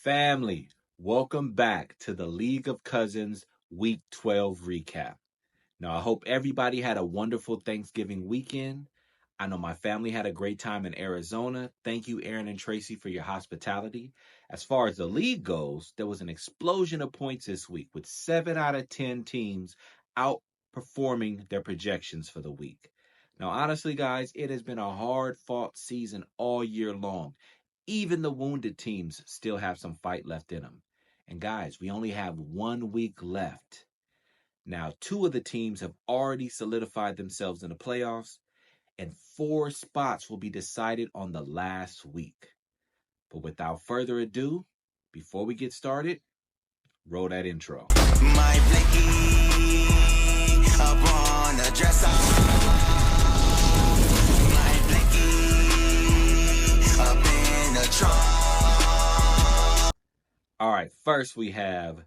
Family, welcome back to the League of Cousins Week 12 recap. Now, I hope everybody had a wonderful Thanksgiving weekend. I know my family had a great time in Arizona. Thank you, Aaron and Tracy, for your hospitality. As far as the league goes, there was an explosion of points this week with 7 out of 10 teams outperforming their projections for the week. Now, honestly, guys, it has been a hard fought season all year long. Even the wounded teams still have some fight left in them. And guys, we only have 1 week left. Now, two of the teams have already solidified themselves in the playoffs, and 4 spots will be decided on the last week. But without further ado, before we get started, roll that intro. My blicky up on the dresser. My blicky up in the trunk. All right, first we have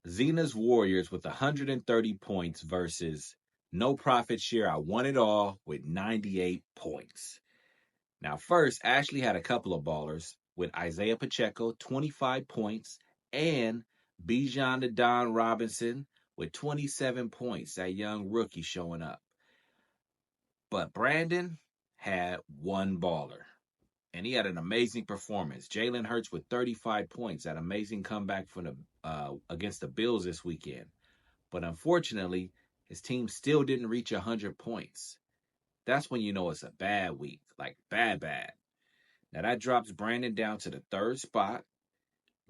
Zena's Warriors with 130 points versus No Profit Share. I won it all with 98 points. Now, first, Ashley had a couple of ballers with Isaiah Pacheco, 25 points, and Bijan the Don Robinson with 27 points, that young rookie showing up. But Brandon had one baller, and he had an amazing performance. Jalen Hurts with 35 points, that amazing comeback from the against the Bills this weekend. But unfortunately, his team still didn't reach 100 points. That's when you know it's a bad week, like bad. Now that drops Brandon down to the 3rd spot,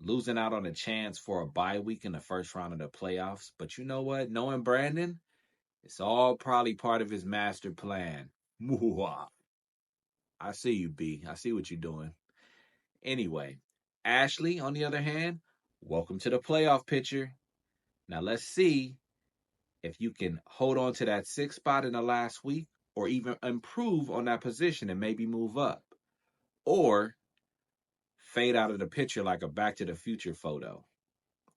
losing out on a chance for a bye week in the first round of the playoffs. But you know what? Knowing Brandon, it's all probably part of his master plan. I see you, B. I see what you're doing. Anyway, Ashley, on the other hand, welcome to the playoff picture. Now let's see if you can hold on to that 6th spot in the last week or even improve on that position and maybe move up. Or fade out of the picture like a Back to the Future photo.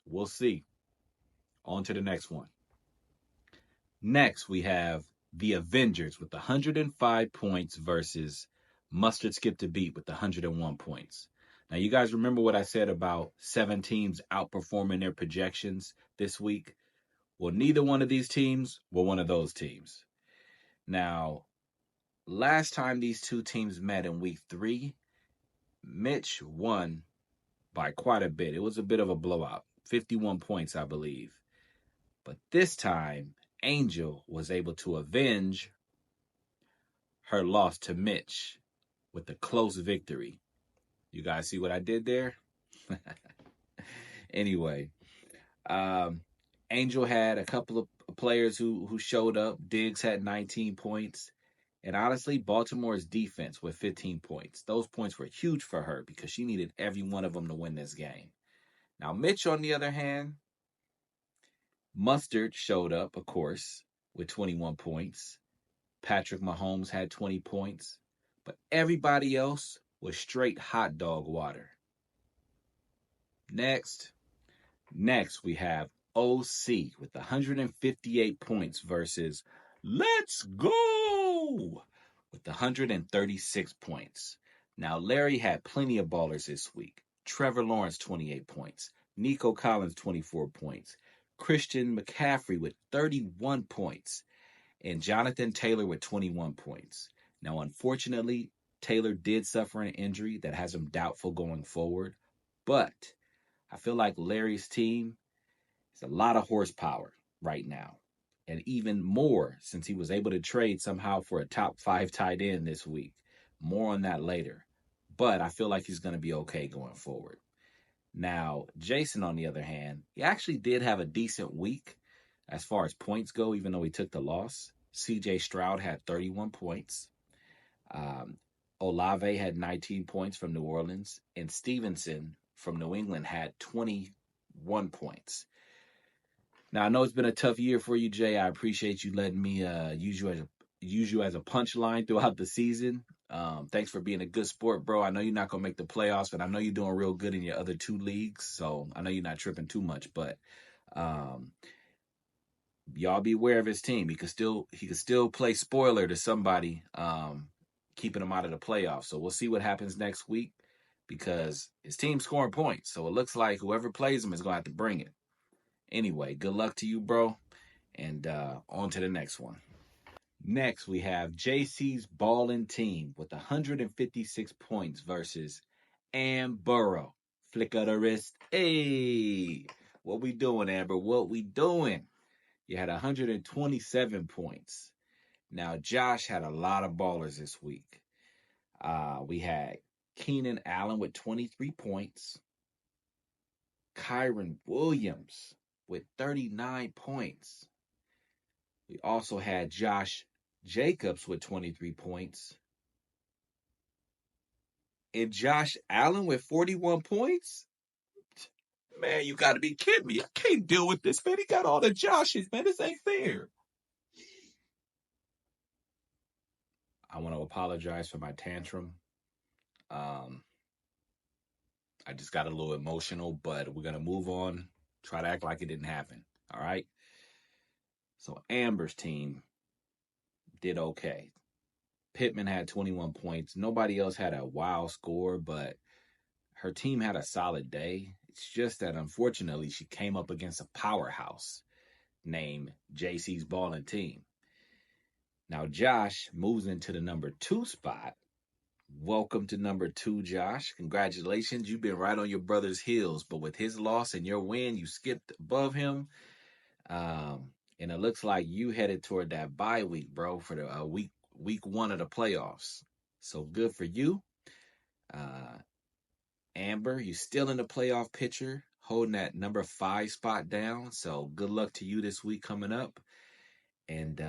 We'll see. On to the next one. Next, we have the Avengers with 105 points versus Mustard Skipped a Beat with 101 points. Now, you guys remember what I said about 7 teams outperforming their projections this week? Well, neither one of these teams were one of those teams. Now, last time these two teams met in week 3, Mitch won by quite a bit. It was a bit of a blowout, 51 points, I believe. But this time, Angel was able to avenge her loss to Mitch with a close victory. You guys see what I did there? Anyway, Angel had a couple of players who showed up. Diggs had 19 points. And honestly, Baltimore's defense with 15 points. Those points were huge for her because she needed every one of them to win this game. Now, Mitch, on the other hand, Mustard showed up, of course, with 21 points. Patrick Mahomes had 20 points. But everybody else was straight hot dog water. Next, we have OC with 158 points versus Let's Go with 136 points. Now, Larry had plenty of ballers this week. Trevor Lawrence, 28 points. Nico Collins, 24 points. Christian McCaffrey with 31 points. And Jonathan Taylor with 21 points. Now, unfortunately, Taylor did suffer an injury that has him doubtful going forward. But I feel like Larry's team is a lot of horsepower right now. And even more since he was able to trade somehow for a top 5 tight end this week. More on that later. But I feel like he's going to be okay going forward. Now, Jason, on the other hand, he actually did have a decent week as far as points go, even though he took the loss. C.J. Stroud had 31 points. Olave had 19 points from New Orleans. And Stevenson from New England had 21 points. Now, I know it's been a tough year for you, Jay. I appreciate you letting me use you as a punchline throughout the season. Thanks for being a good sport, bro. I know you're not going to make the playoffs, but I know you're doing real good in your other 2 leagues. So I know you're not tripping too much, but y'all be aware of his team. He could still play spoiler to somebody, keeping him out of the playoffs. So we'll see what happens next week. because his team's scoring points. So it looks like whoever plays him is going to have to bring it. Anyway, good luck to you, bro. And on to the next one. Next, we have JC's Ballin' Team with 156 points versus Burrow. Flick of the wrist. Hey, what we doing, Amber? What we doing? You had 127 points. Now, Josh had a lot of ballers this week. We had Keenan Allen with 23 points. Kyron Williams with 39 points. We also had Josh Jacobs with 23 points. And Josh Allen with 41 points? Man, you got to be kidding me. I can't deal with this, man. He got all the Joshes, man. This ain't fair. I want to apologize for my tantrum. I just got a little emotional, but we're going to move on. Try to act like it didn't happen. All right? So Amber's team did okay. Pittman had 21 points. Nobody else had a wild score, but her team had a solid day. It's just that, unfortunately, she came up against a powerhouse named JC's Ballin' Team. Now, Josh moves into the number 2 spot. Welcome to number 2, Josh. Congratulations. You've been right on your brother's heels, but with his loss and your win, you skipped above him. And it looks like you headed toward that bye week, bro, for the week 1 of the playoffs. So good for you. Amber, you still in the playoff picture, holding that number 5 spot down. So good luck to you this week coming up. And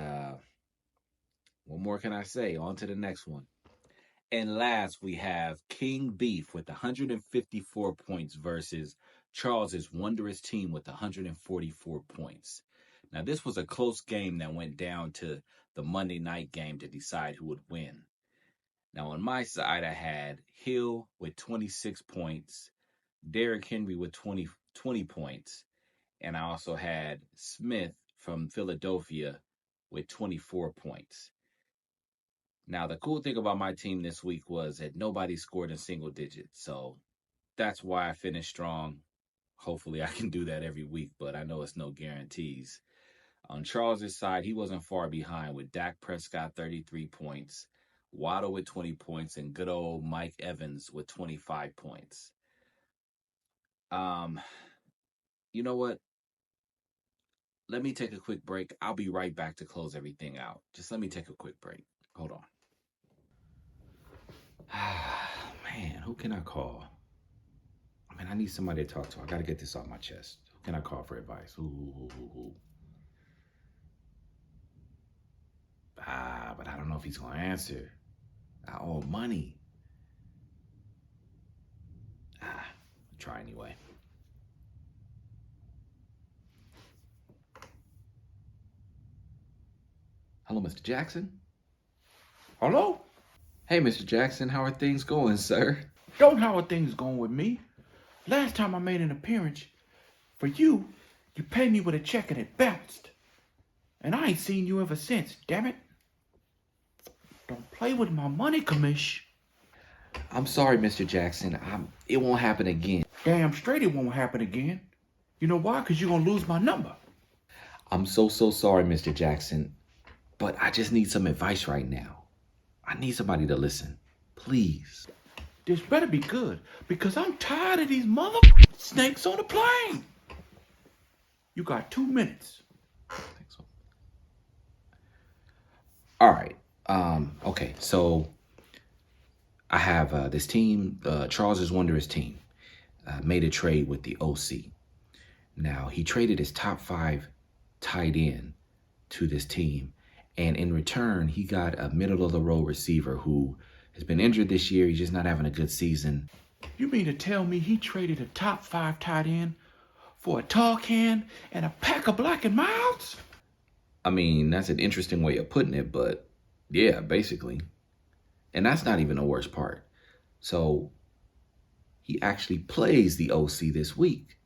what more can I say? On to the next one. And last, we have King Beef with 154 points versus Charles's Wondrous Team with 144 points. Now, this was a close game that went down to the Monday night game to decide who would win. Now, on my side, I had Hill with 26 points, Derrick Henry with 20 points, and I also had Smith from Philadelphia with 24 points. Now, the cool thing about my team this week was that nobody scored in single digits, so that's why I finished strong. Hopefully, I can do that every week, but I know it's no guarantees. On Charles's side, he wasn't far behind with Dak Prescott 33 points, Waddle with 20 points, and good old Mike Evans with 25 points. You know what? Let me take a quick break. I'll be right back to close everything out. Just let me take a quick break. Hold on. Man, who can I call? I mean, I need somebody to talk to. I got to get this off my chest. Who can I call for advice? But I don't know if he's going to answer. I owe him money. Try anyway. Hello, Mr. Jackson. Hello? Hey, Mr. Jackson, how are things going, sir? Don't how are things going with me? Last time I made an appearance for you, you paid me with a check and it bounced. And I ain't seen you ever since, damn it. Don't play with my money, commish. I'm sorry, Mr. Jackson. It won't happen again. Damn straight it won't happen again. You know why? Because you're going to lose my number. I'm so sorry, Mr. Jackson. But I just need some advice right now. I need somebody to listen. Please. This better be good, because I'm tired of these mother snakes on the plane. You got 2 minutes. All right. Okay, so I have this team, Charles's Wondrous Team, made a trade with the OC. Now, he traded his top 5 tight end to this team, and in return, he got a middle-of-the-road receiver who has been injured this year. He's just not having a good season. You mean to tell me he traded a top 5 tight end for a tall can and a pack of Black and Milds? I mean, that's an interesting way of putting it, but yeah, basically. And that's not even the worst part. So he actually plays the OC this week.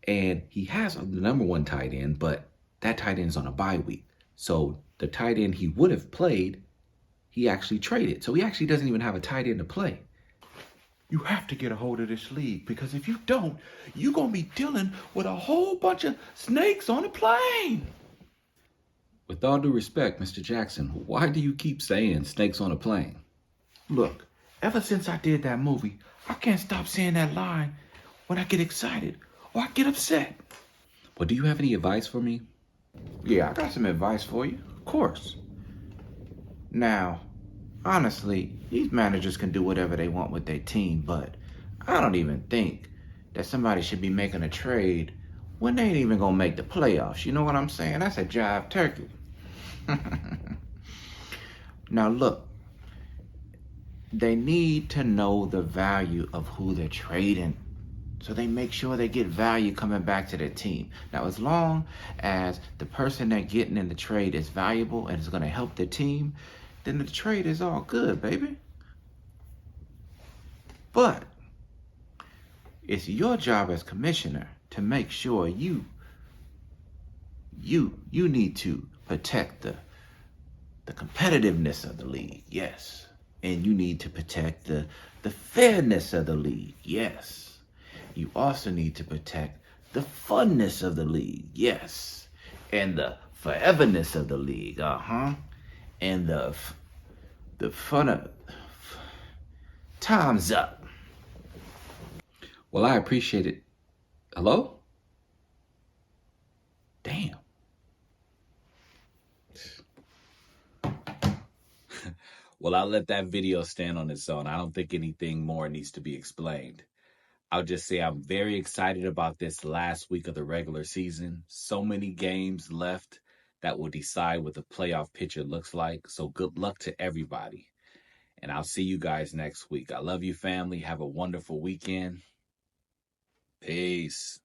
And he has the number 1 tight end, but that tight end is on a bye week. So the tight end he would have played, he actually traded. So he actually doesn't even have a tight end to play. You have to get a hold of this league, because if you don't, you're going to be dealing with a whole bunch of snakes on a plane. With all due respect, Mr. Jackson, why do you keep saying snakes on a plane? Look, ever since I did that movie, I can't stop saying that line when I get excited or I get upset. Well, do you have any advice for me? Yeah, I got some advice for you, of course. Now, honestly, these managers can do whatever they want with their team, but I don't even think that somebody should be making a trade when they ain't even gonna make the playoffs. You know what I'm saying? That's a jive turkey. Now look, they need to know the value of who they're trading, so they make sure they get value coming back to their team. Now, as long as the person they're getting in the trade is valuable and is going to help their team, then the trade is all good, baby. But it's your job as commissioner to make sure you need to protect the competitiveness of the league, yes. And you need to protect the fairness of the league, yes. You also need to protect the funness of the league, yes. And the foreverness of the league, And the fun of time's up. Well, I appreciate it. Hello? Damn. Well, I'll let that video stand on its own. I don't think anything more needs to be explained. I'll just say I'm very excited about this last week of the regular season. So many games left that will decide what the playoff picture looks like. So good luck to everybody. And I'll see you guys next week. I love you, family. Have a wonderful weekend. Peace.